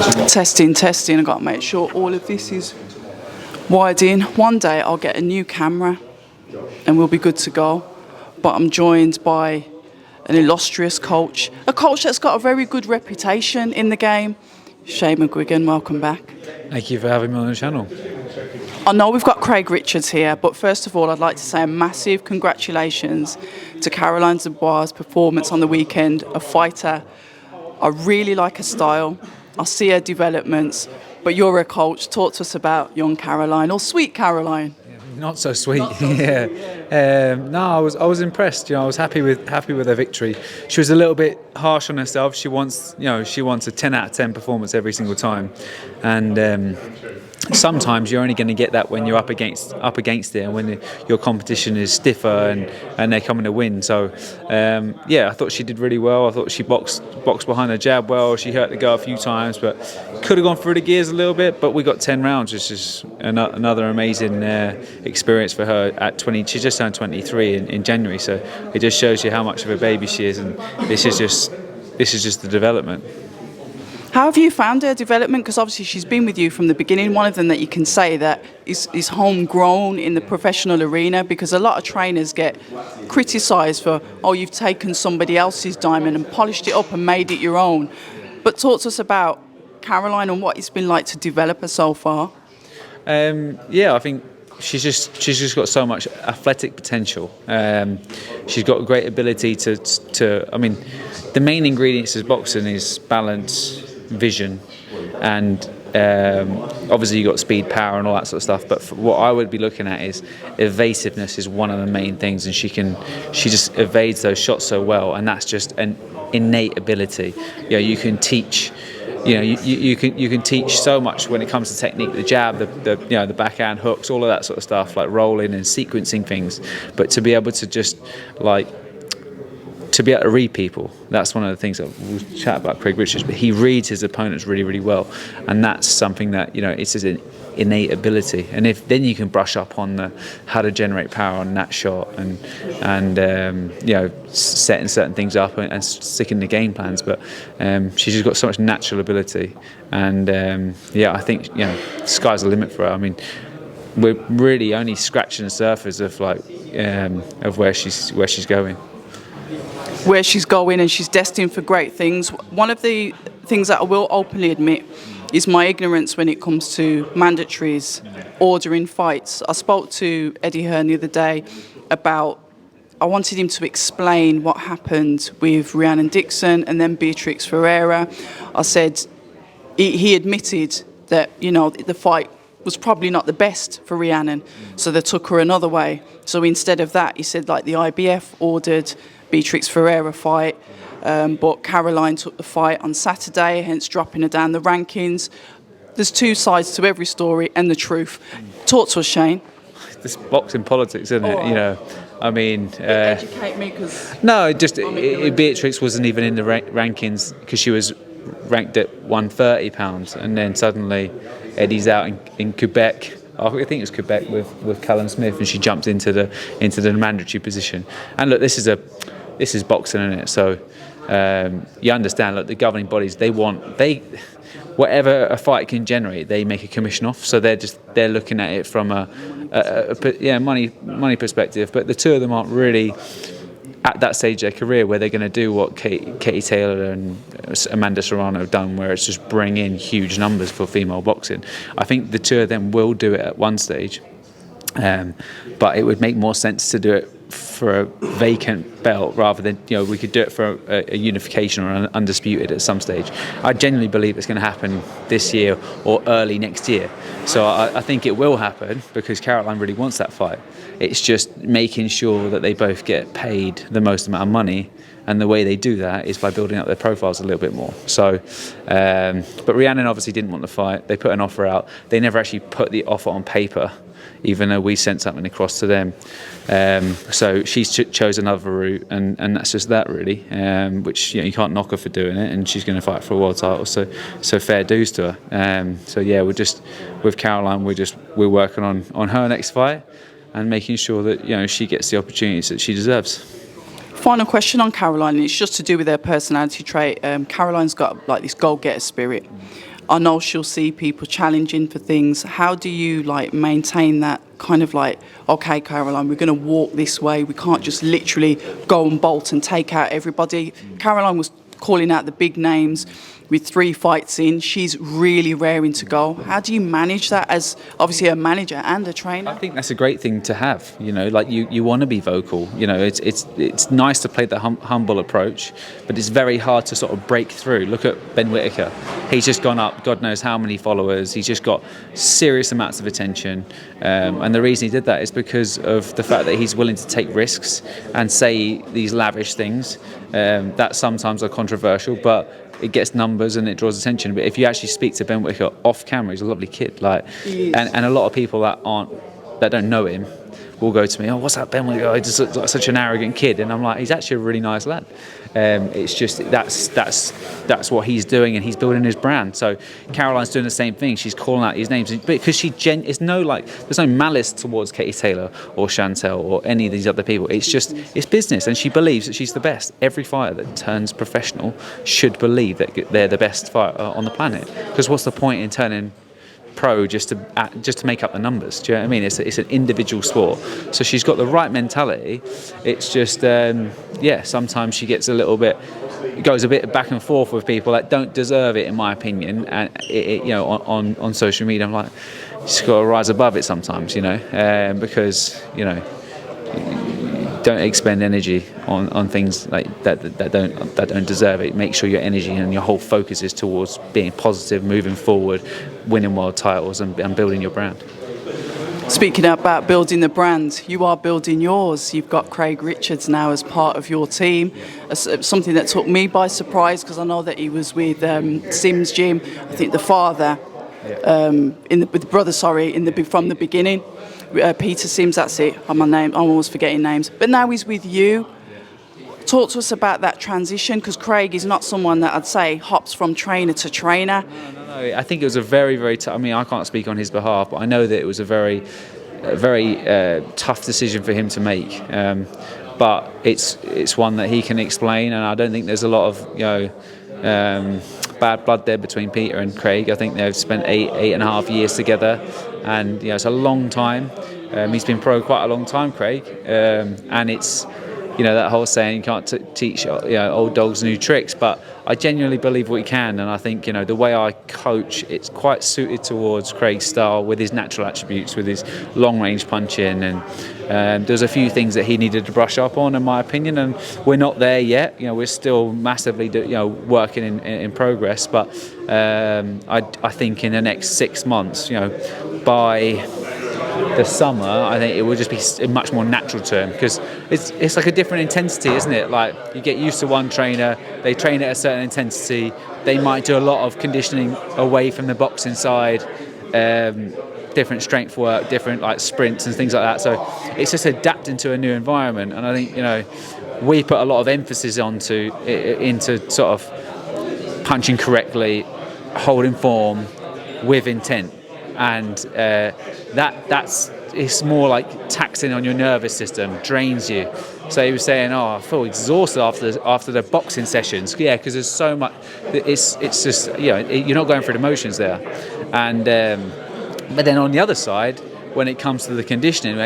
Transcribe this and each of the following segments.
Testing. I've got to make sure all of this is wired in. One day I'll get a new camera and we'll be good to go. But I'm joined by an illustrious coach, a coach that's got a very good reputation in the game. Mcguigan, welcome back. Thank you for having me on the channel. I know we've got Craig Richards here, but first of all, I'd like to say a massive congratulations to Caroline Dubois' performance on the weekend. A fighter. I really like her style. I see her developments, but you're a coach. Talk to us about young Caroline, or sweet Caroline. Not so sweet. No, I was impressed. I was happy with her victory. She was a little bit harsh on herself. She wants a 10 out of 10 performance every single time, and sometimes you're only going to get that when you're up against it, and when your competition is stiffer and they're coming to win. So I thought she did really well. I thought she boxed behind her jab well. She hurt the guard a few times, but could have gone through the gears a little bit. But we got 10 rounds, which is another amazing experience for her at 20. She just turned 23 in January, so it just shows you how much of a baby she is, and this is just the development. How have you found her development? Because obviously she's been with you from the beginning. One of them that you can say that is homegrown in the professional arena, because a lot of trainers get criticised for, oh, you've taken somebody else's diamond and polished it up and made it your own. But talk to us about Caroline and what it's been like to develop her so far. I think she's just got so much athletic potential. She's got a great ability to. I mean, the main ingredients of boxing is balance, vision, and obviously you got speed, power, and all that sort of stuff. But what I would be looking at is evasiveness is one of the main things, and she just evades those shots so well, and that's just an innate ability. You can teach. You can teach so much when it comes to technique, the jab, the backhand hooks, all of that sort of stuff, like rolling and sequencing things. But to be able to just to be able to read people, that's one of the things that we'll chat about Craig Richards, but he reads his opponents really, really well, and that's something that it's an innate ability. And if then you can brush up on how to generate power on that shot, and setting certain things up and sticking to game plans. But she's just got so much natural ability, and I think sky's the limit for her. I mean, we're really only scratching the surface of of where she's going. Where she's going, and she's destined for great things. One of the things that I will openly admit is my ignorance when it comes to mandatories, ordering fights. I spoke to Eddie Hearn the other day about, I wanted him to explain what happened with Rhiannon Dixon and then Beatrix Ferreira. I said, he admitted that, the fight was probably not the best for Rhiannon, so they took her another way. So instead of that, he said, the IBF ordered Beatrix Ferreira fight, but Caroline took the fight on Saturday, hence dropping her down the rankings. There's two sides to every story, and the truth. Talk to us, Shane. This boxing politics, isn't it? I mean, educate me, because no, Beatrix wasn't even in the rankings because she was ranked at 130 pounds, and then suddenly Eddie's out in Quebec. I think it was Quebec with Callum Smith, and she jumped into the mandatory position. And look, this is boxing, isn't it? So you understand. Look, the governing bodies, whatever a fight can generate, they make a commission off. So they're looking at it from a money perspective. But the two of them aren't really at that stage of their career where they're going to do what Katie Taylor and Amanda Serrano have done, where it's just bring in huge numbers for female boxing. I think the two of them will do it at one stage, but it would make more sense to do it for a vacant belt rather than we could do it for a unification or an undisputed at some stage. I genuinely believe it's going to happen this year or early next year. So I think it will happen because Caroline really wants that fight. It's just making sure that they both get paid the most amount of money, and the way they do that is by building up their profiles a little bit more. So, but Rhiannon obviously didn't want the fight. They put an offer out. They never actually put the offer on paper, even though we sent something across to them. So she's chose another route, and that's just that really, which you can't knock her for doing it, and she's going to fight for a world title, so fair dues to her. We're just with Caroline, we're working on her next fight and making sure that she gets the opportunities that she deserves. Final question on Caroline, and it's just to do with her personality trait. Caroline's got like this goal-getter spirit. I know she'll see people challenging for things. How do you like maintain that kind of like, okay, Caroline, we're going to walk this way. We can't just literally go and bolt and take out everybody. Caroline was calling out the big names with 3 fights in. She's really raring to go. How do you manage that as obviously a manager and a trainer? I think that's a great thing to have. You know, like you want to be vocal. You know, it's nice to play the humble approach, but it's very hard to sort of break through. Look at Ben Whittaker. He's just gone up, God knows how many followers. He's just got serious amounts of attention, and the reason he did that is because of the fact that he's willing to take risks and say these lavish things that sometimes are controversial, but it gets numbers and it draws attention. But if you actually speak to Ben Whittaker off camera, he's a lovely kid. Like, and a lot of people that don't know him will go to me, oh, what's that Ben Whittaker? He's just like such an arrogant kid. And I'm like, he's actually a really nice lad. It's just that's what he's doing, and he's building his brand. So Caroline's doing the same thing. She's calling out these names because there's no malice towards Katie Taylor or Chantel or any of these other people. It's business, and she believes that she's the best. Every fighter that turns professional should believe that they're the best fighter on the planet. Because what's the point in turning pro just to make up the numbers? Do you know what I mean? It's an individual sport, so she's got the right mentality. It's just sometimes she gets goes a bit back and forth with people that don't deserve it, in my opinion. And on social media, I'm like, she's got to rise above it sometimes, because don't expend energy on things like that don't deserve it. Make sure your energy and your whole focus is towards being positive, moving forward, winning world titles, and building your brand. Speaking about building the brand, you are building yours. You've got Craig Richards now as part of your team. Something that took me by surprise, because I know that he was with Sim's gym. I think the father, with the brother, from the beginning. Peter Sims, that's it. I'm always forgetting names. But now he's with you. Talk to us about that transition, because Craig is not someone that I'd say hops from trainer to trainer. No. I think it was a very, very tough. I mean, I can't speak on his behalf, but I know that it was a very tough decision for him to make. But it's one that he can explain, and I don't think there's a lot of bad blood there between Peter and Craig. I think they've spent eight and a half years together, and it's a long time. He's been pro quite a long time, Craig, and it's that whole saying, you can't teach old dogs new tricks, but I genuinely believe we can. And I think the way I coach, it's quite suited towards Craig's style, with his natural attributes, with his long range punching, and there's a few things that he needed to brush up on, in my opinion, and we're not there yet. We're still massively working in progress, but I think in the next 6 months, by the summer, I think it will just be a much more natural to him, because it's like a different intensity, isn't it? Like, you get used to one trainer, they train at a certain intensity, they might do a lot of conditioning away from the boxing side, different strength work, different like sprints and things like that. So it's just adapting to a new environment, and I think we put a lot of emphasis into sort of punching correctly, holding form with intent. And it's more like taxing on your nervous system, drains you. So he was saying, I feel exhausted after the boxing sessions. Yeah, because there's so much. It's just you're not going through the motions there. And but then on the other side, when it comes to the conditioning,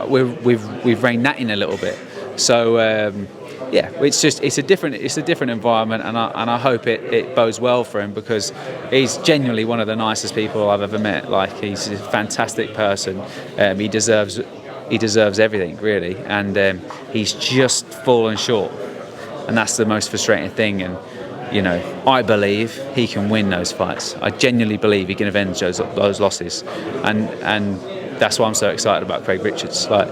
we've reined that in a little bit. So it's a different environment, and I hope it bodes well for him, because he's genuinely one of the nicest people I've ever met. Like, he's a fantastic person. He deserves everything, really, and he's just fallen short, and that's the most frustrating thing. And I believe he can win those fights. I genuinely believe he can avenge those losses, and that's why I'm so excited about Craig Richards. Like,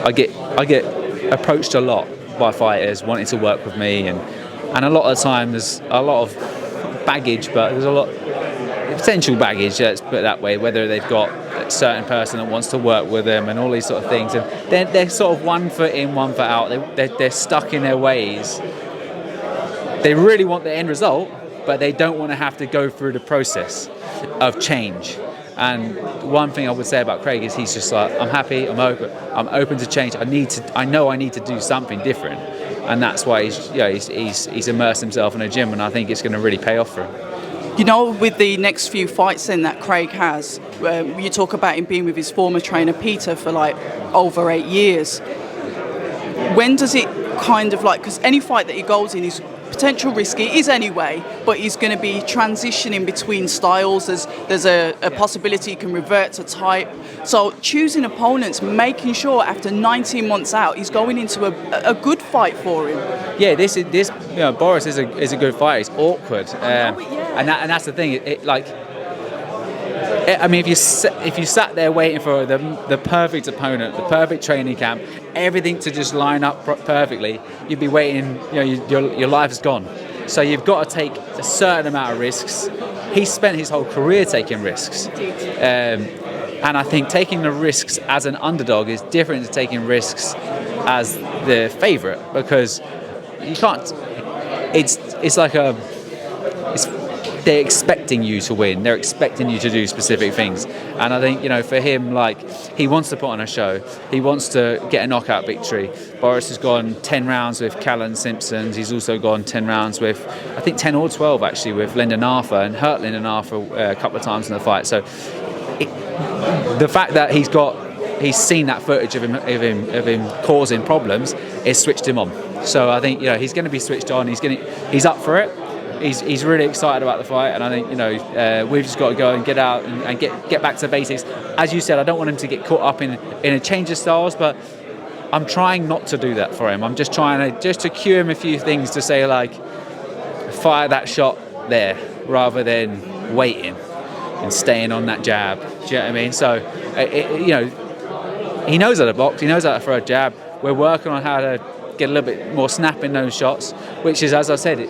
I get approached a lot by fighters wanting to work with me, and a lot of the time there's a lot of baggage, but there's a lot potential baggage, let's put it that way, whether they've got a certain person that wants to work with them and all these sort of things, and they're sort of 1 foot in, 1 foot out. They're stuck in their ways. They really want the end result, but they don't want to have to go through the process of change. And one thing I would say about Craig is he's just like, I'm happy, I'm open to change. I know I need to do something different, and that's why he's immersed himself in a gym, and I think it's going to really pay off for him. You know, with the next few fights then that Craig has, you talk about him being with his former trainer Peter for like over 8 years. When does it kind of like, because any fight that he goes in is potential risky, is anyway, but he's going to be transitioning between styles. There's a possibility he can revert to type. So choosing opponents, making sure after 19 months out, he's going into a good fight for him. Yeah, Boris is a good fight. It's awkward, and that's the thing. I mean, if you sat there waiting for the perfect opponent, the perfect training camp, everything to just line up perfectly, you'd be waiting. Your life is gone. So you've got to take a certain amount of risks. He spent his whole career taking risks, and I think taking the risks as an underdog is different to taking risks as the favourite, because you can't. They're expecting you to win. They're expecting you to do specific things. And I think, for him, he wants to put on a show. He wants to get a knockout victory. Boris has gone 10 rounds with Callan Simpson. He's also gone 10 rounds with, I think 10 or 12 actually, with Lyndon Arthur, and hurt Lyndon Arthur a couple of times in the fight. So the fact that he's seen that footage of him causing problems, it's switched him on. So I think he's going to be switched on. He's up for it. He's really excited about the fight, and I think we've just got to go and get out and get back to the basics. As you said, I don't want him to get caught up in a change of styles, but I'm trying not to do that for him. I'm just trying to cue him a few things to say, like, fire that shot there rather than waiting and staying on that jab. Do you know what I mean? So he knows how to box. He knows how to throw a jab. We're working on how to get a little bit more snap in those shots, which is, as I said,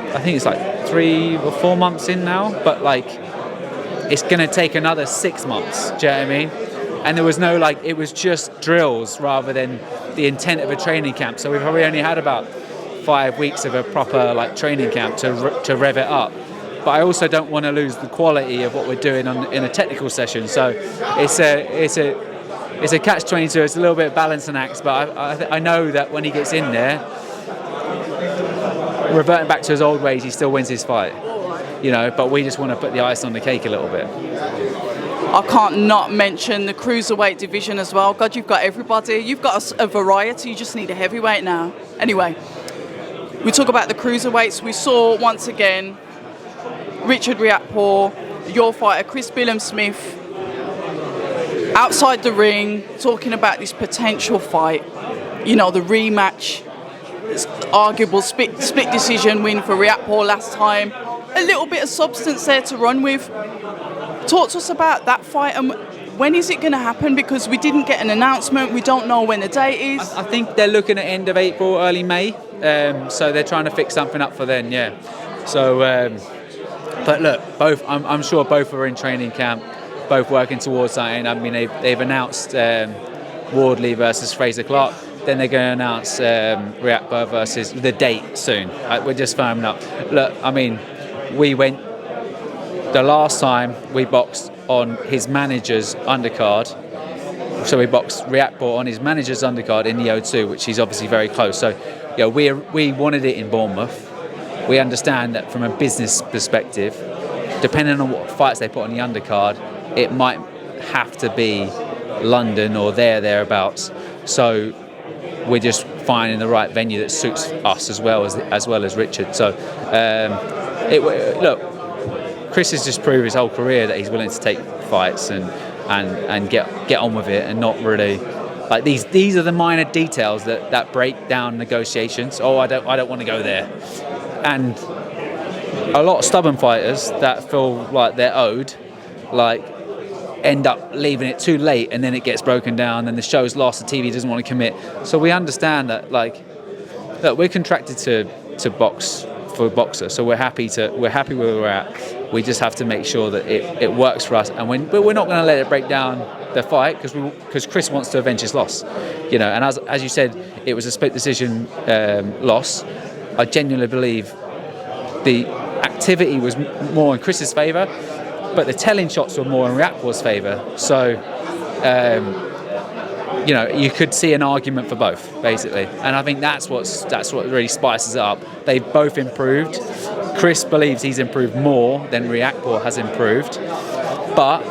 I think it's like 3 or 4 months in now, but it's going to take another 6 months. Do you know what I mean? And there was no it was just drills rather than the intent of a training camp. So we've probably only had about 5 weeks of a proper training camp to rev it up. But I also don't want to lose the quality of what we're doing in a technical session. So it's a catch-22. It's a little bit of balancing acts, but I know that when he gets in there, reverting back to his old ways, he still wins his fight, but we just want to put the ice on the cake a little bit. I can't not mention the cruiserweight division as well. God, you've got everybody. You've got a variety. You just need a heavyweight now. Anyway, we talk about the cruiserweights. We saw once again Richard Riakporhe, your fighter, Chris Billam-Smith, outside the ring talking about this potential fight, the rematch. It's arguable split decision win for Riakporhe last time. A little bit of substance there to run with. Talk to us about that fight, and when is it going to happen? Because we didn't get an announcement. We don't know when the date is. I think they're looking at end of April, early May. So they're trying to fix something up for then, yeah. So, but look, both. I'm sure both are in training camp, both working towards something. I mean, they've announced Wardley versus Fraser Clark. Then they're going to announce Riakporhe versus the date soon. We're just firming up. Look, I mean, we went the last time we boxed on his manager's undercard. So we boxed Riakporhe on his manager's undercard in the O2, which is obviously very close. So, we wanted it in Bournemouth. We understand that from a business perspective, depending on what fights they put on the undercard, it might have to be London or thereabouts. So we're just finding the right venue that suits us as well as Richard. So, look, Chris has just proved his whole career that he's willing to take fights and get on with it, and not really these are the minor details that break down negotiations. I don't want to go there, and a lot of stubborn fighters that feel like they're owed, end up leaving it too late, and then it gets broken down and the show's lost, the TV doesn't want to commit. So we understand that that we're contracted to box for a boxer, so we're happy where we're at. We just have to make sure that it works for us, but we're not going to let it break down the fight, because Chris wants to avenge his loss, and as you said, it was a split decision loss. I genuinely believe the activity was more in Chris's favour. but the telling shots were more in Riakpor's favour. So, you could see an argument for both, basically. And I think that's what really spices it up. They've both improved. Chris believes he's improved more than Riakpor has improved, but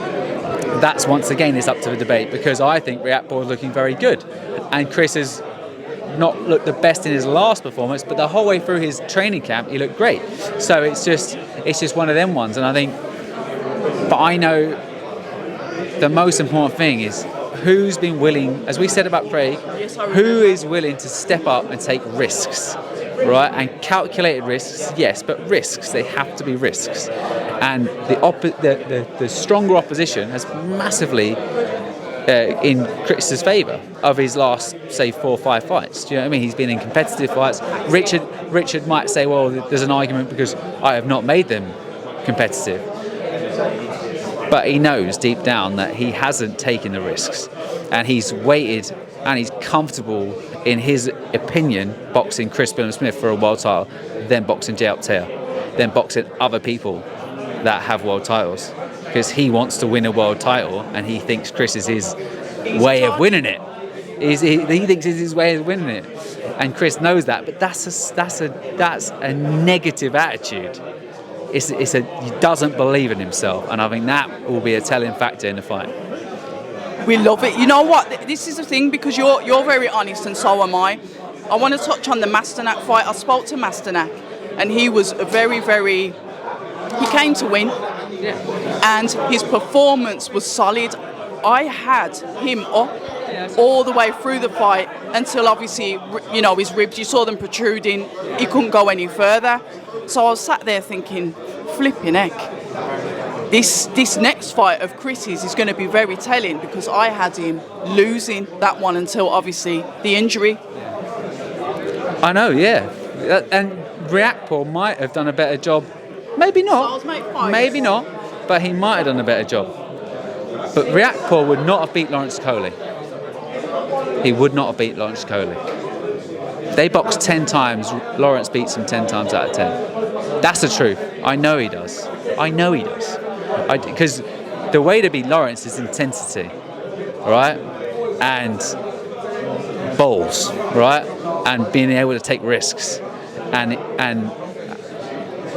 that's once again is up to the debate, because I think Riakpor is looking very good, and Chris has not looked the best in his last performance, but the whole way through his training camp he looked great. So it's just one of them ones. And I think, but I know the most important thing is who's been willing, as we said about Craig, who is willing to step up and take risks, right? And calculated risks, yes, but risks, they have to be risks. And the stronger opposition has massively in Chris's favour of his last, say, 4 or 5 fights. Do you know what I mean? He's been in competitive fights. Richard might say, well, there's an argument because I have not made them competitive. But he knows deep down that he hasn't taken the risks, and he's waited, and he's comfortable, in his opinion, boxing Chris Billam-Smith for a world title, then boxing Jay Optaia, then boxing other people that have world titles, because he wants to win a world title, and he thinks Chris is his way of winning it. He thinks it's his way of winning it, and Chris knows that. But that's a negative attitude. He doesn't believe in himself, and I think that will be a telling factor in the fight. We love it. You know what? This is the thing, because you're very honest, and so am I. I want to touch on the Masterack fight. I spoke to Masterack, and he was he came to win, and his performance was solid. I had him up all the way through the fight until obviously, his ribs, you saw them protruding. He couldn't go any further. So I was sat there thinking, flipping heck, this next fight of Chris's is going to be very telling, because I had him losing that one until obviously the injury. I know, yeah. And Riakpor might have done a better job. Maybe not. Maybe not. But he might have done a better job. But Riakpor would not have beat Lawrence Coley. He would not have beat Lawrence Coley. They boxed 10 times. Lawrence beats him 10 times out of 10. That's the truth. I know he does. Because the way to beat Lawrence is intensity, right? And balls, right? And being able to take risks. And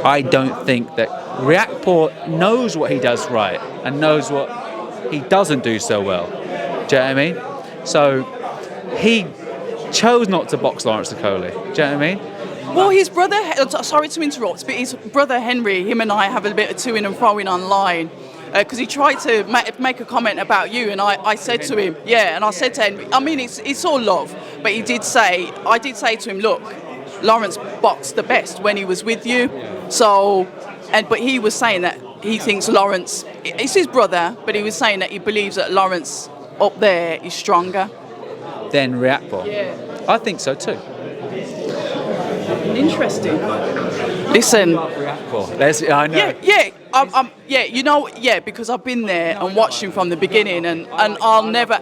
I don't think that Riakpor knows what he does right and knows what he doesn't do so well. Do you know what I mean? So he chose not to box Lawrence Coley. Do you know what I mean? Well, his brother, sorry to interrupt, but his brother Henry, him and I have a bit of to-in and fro-in online, because he tried to make a comment about you, and I said to him, and I said to Henry, I mean, it's all love, but I did say to him, look, Lawrence boxed the best when he was with you, but he was saying that he thinks Lawrence, it's his brother, but he was saying that he believes that Lawrence up there is stronger than Riakpor. Yeah. I think so too. Interesting. Listen. I know. Because I've been there and watched him from the beginning, and I'll never.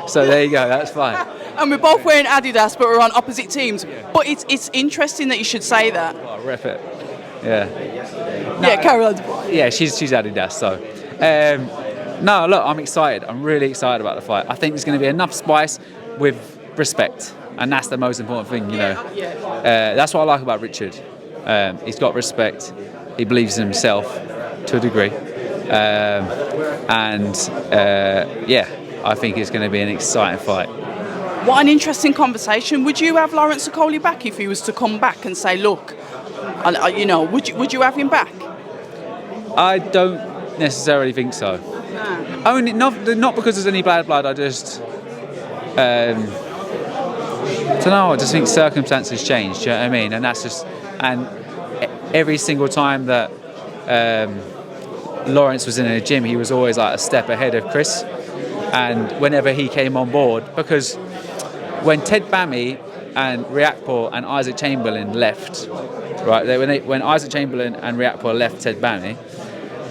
So there you go. That's fine. And we're both wearing Adidas, but we're on opposite teams. But it's interesting that you should say that. Oh, rep it. Yeah. Carry on. Yeah, she's Adidas. So, no, look, I'm excited. I'm really excited about the fight. I think there's going to be enough spice with respect. And that's the most important thing, That's what I like about Richard. He's got respect. He believes in himself to a degree. I think it's going to be an exciting fight. What an interesting conversation. Would you have Lawrence Coley back if he was to come back and say, look, would you have him back? I don't necessarily think so. No. Only not because there's any bad blood. I just... I don't know, I just think circumstances change, do you know what I mean? And that's just, and every single time that Lawrence was in a gym, he was always like a step ahead of Chris. And whenever he came on board, because when Ted Bammy and Riakpor and Isaac Chamberlain left, right, when Isaac Chamberlain and Riakpor left Ted Bammy,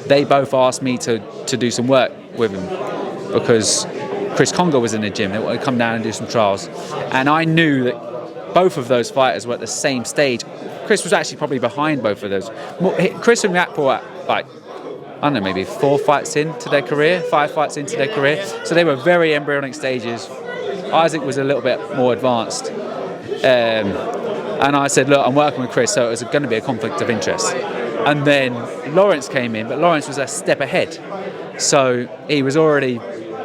they both asked me to do some work with him, because Chris Conger was in the gym. They wanted to come down and do some trials. And I knew that both of those fighters were at the same stage. Chris was actually probably behind both of those. Chris and Riakpor were like I don't know, maybe 4 fights into their career, 5 fights into their career. So they were very embryonic stages. Isaac was a little bit more advanced. And I said, look, I'm working with Chris, so it was going to be a conflict of interest. And then Lawrence came in, but Lawrence was a step ahead. So he was already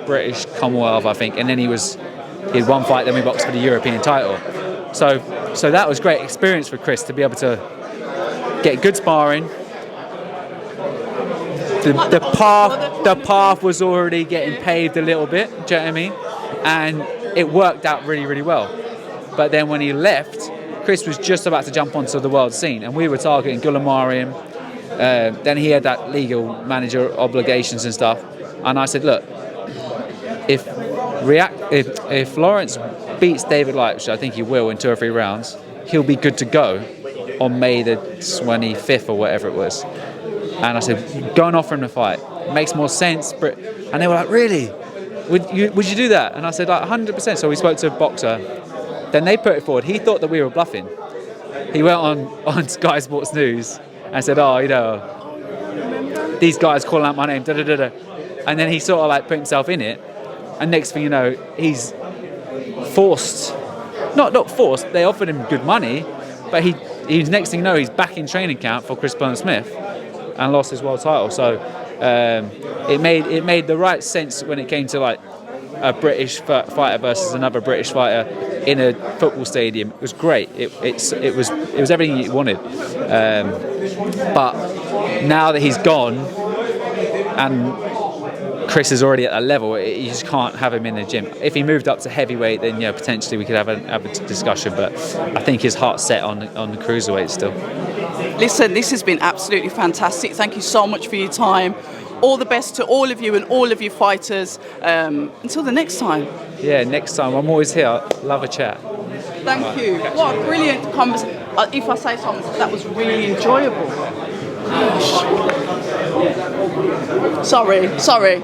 British Commonwealth, I think, and then he had one fight, then we boxed for the European title. So that was great experience for Chris to be able to get good sparring. The path was already getting paved a little bit, do you know what I mean? And it worked out really, really well. But then when he left, Chris was just about to jump onto the world scene, and we were targeting Gulamarian. Then he had that legal manager obligations and stuff. And I said, look, if Lawrence beats David Light, which I think he will in 2 or 3 rounds, he'll be good to go on May the 25th or whatever it was. And I said, go and offer him the fight. It makes more sense. And they were like, really? Would you do that? And I said, like, 100%. So we spoke to a boxer. Then they put it forward. He thought that we were bluffing. He went on Sky Sports News and said, oh, you know, these guys calling out my name, da da da da. And then he sort of like put himself in it. And next thing you know, he's forced. Not forced. They offered him good money, but he's next thing you know, he's back in training camp for Chris Burns-Smith and lost his world title. So it made the right sense when it came to like a British fighter versus another British fighter in a football stadium. It was great. It was everything you wanted. But now that he's gone and Chris is already at that level, you just can't have him in the gym. If he moved up to heavyweight, then potentially we could have a discussion. But I think his heart's set on the cruiserweight still. Listen, this has been absolutely fantastic. Thank you so much for your time. All the best to all of you and all of you fighters. Until the next time. Yeah, next time. I'm always here. Love a chat. Thank you. What a brilliant conversation. If I say something, that was really enjoyable. Gosh. Sorry.